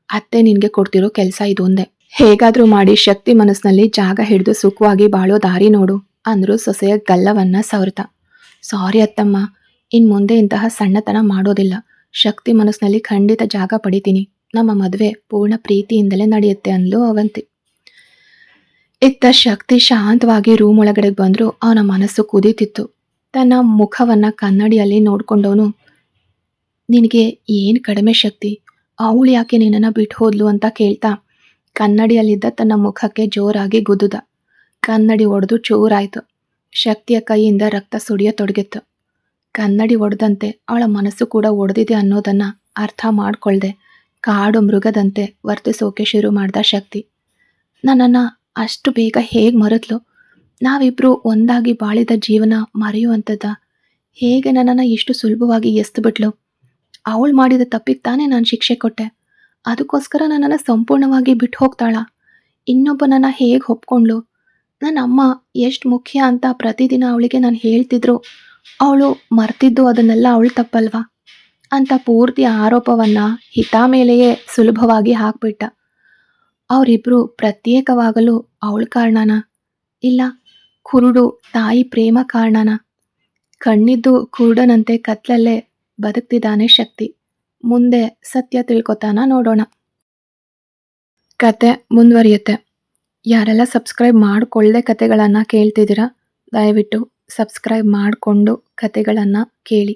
ಅತ್ತೆ ನಿನಗೆ ಕೊಡ್ತಿರೋ ಕೆಲಸ ಇದೊಂದೇ. ಹೇಗಾದರೂ ಮಾಡಿ ಶಕ್ತಿ ಮನಸ್ಸಿನಲ್ಲಿ ಜಾಗ ಹಿಡಿದು ಸುಖವಾಗಿ ಬಾಳೋ ದಾರಿ ನೋಡು ಅಂದರು ಸೊಸೆಯ ಗಲ್ಲವನ್ನ ಸವರ್ತ. ಸಾರಿ ಅತ್ತಮ್ಮ, ಇನ್ನು ಮುಂದೆ ಇಂತಹ ಸಣ್ಣತನ ಮಾಡೋದಿಲ್ಲ. ಶಕ್ತಿ ಮನಸ್ಸಿನಲ್ಲಿ ಖಂಡಿತ ಜಾಗ ಪಡಿತೀನಿ. ನಮ್ಮ ಮದುವೆ ಪೂರ್ಣ ಪ್ರೀತಿಯಿಂದಲೇ ನಡೆಯುತ್ತೆ ಅಂದ್ಲು ಅವಂತಿ. ಇತ್ತ ಶಕ್ತಿ ಶಾಂತವಾಗಿ ರೂಮ್ ಒಳಗಡೆ ಬಂದರೂ ಅವನ ಮನಸ್ಸು ಕುದೀತಿತ್ತು. ತನ್ನ ಮುಖವನ್ನು ಕನ್ನಡಿಯಲ್ಲಿ ನೋಡ್ಕೊಂಡವನು ನಿನಗೆ ಏನು ಕಡಿಮೆ ಶಕ್ತಿ, ಅವಳು ಯಾಕೆ ನಿನ್ನನ್ನು ಬಿಟ್ಟು ಹೋದ್ಲು ಅಂತ ಕೇಳ್ತಾ ಕನ್ನಡಿಯಲ್ಲಿದ್ದ ತನ್ನ ಮುಖಕ್ಕೆ ಜೋರಾಗಿ ಗುದ್ದುದ. ಕನ್ನಡಿ ಒಡೆದು ಚೂರಾಯಿತು. ಶಕ್ತಿಯ ಕೈಯಿಂದ ರಕ್ತ ಸುಡಿಯತೊಡಗಿತ್ತು. ಕನ್ನಡಿ ಒಡೆದಂತೆ ಅವಳ ಮನಸ್ಸು ಕೂಡ ಒಡೆದಿದೆ ಅನ್ನೋದನ್ನು ಅರ್ಥ ಮಾಡ್ಕೊಳ್ದೆ ಕಾಡು ಮೃಗದಂತೆ ವರ್ತಿಸೋಕೆ ಶುರು ಮಾಡ್ದ ಶಕ್ತಿ. ನನ್ನನ್ನು ಅಷ್ಟು ಬೇಗ ಹೇಗೆ ಮರೆತ್ಲು? ನಾವಿಬ್ಬರು ಒಂದಾಗಿ ಬಾಳಿದ ಜೀವನ ಮರೆಯುವಂಥದ್ದ? ಹೇಗೆ ನನ್ನನ್ನು ಇಷ್ಟು ಸುಲಭವಾಗಿ ಎಸ್ದು ಬಿಟ್ಲು? ಅವಳು ಮಾಡಿದ ತಪ್ಪಿಗೆ ತಾನೇ ನಾನು ಶಿಕ್ಷೆ ಕೊಟ್ಟೆ. ಅದಕ್ಕೋಸ್ಕರ ನನ್ನನ್ನು ಸಂಪೂರ್ಣವಾಗಿ ಬಿಟ್ಟು ಹೋಗ್ತಾಳ? ಇನ್ನೊಬ್ಬನನ್ನು ಹೇಗೆ ಒಪ್ಕೊಂಡ್ಲು? ನನ್ನ ಅಮ್ಮ ಎಷ್ಟು ಮುಖ್ಯ ಅಂತ ಪ್ರತಿದಿನ ಅವಳಿಗೆ ನಾನು ಹೇಳ್ತಿದ್ರು, ಅವಳು ಮರ್ತಿದ್ದು ಅದನ್ನೆಲ್ಲ ಅವಳು ತಪ್ಪಲ್ವಾ ಅಂತ ಪೂರ್ತಿ ಆರೋಪವನ್ನು ಹಿತ ಮೇಲೆಯೇ ಸುಲಭವಾಗಿ ಹಾಕ್ಬಿಟ್ಟ. ಅವರಿಬ್ಬರು ಪ್ರತ್ಯೇಕವಾಗಲು ಅವಳ ಕಾರಣನ? ಇಲ್ಲ ಕುರುಡು ತಾಯಿ ಪ್ರೇಮ ಕಾರಣನ? ಕಣ್ಣಿದ್ದು ಕುರುಡನಂತೆ ಕತ್ಲಲ್ಲೇ ಬದುಕ್ತಿದ್ದಾನೆ ಶಕ್ತಿ. ಮುಂದೆ ಸತ್ಯ ತಿಳ್ಕೊತಾನ ನೋಡೋಣ. ಕತೆ ಮುಂದುವರಿಯುತ್ತೆ. ಯಾರೆಲ್ಲ ಸಬ್ಸ್ಕ್ರೈಬ್ ಮಾಡಿಕೊಳ್ಳದೆ ಕತೆಗಳನ್ನು ಕೇಳ್ತಿದ್ದೀರಾ, ದಯವಿಟ್ಟು ಸಬ್ಸ್ಕ್ರೈಬ್ ಮಾಡಿಕೊಂಡು ಕತೆಗಳನ್ನು ಕೇಳಿ.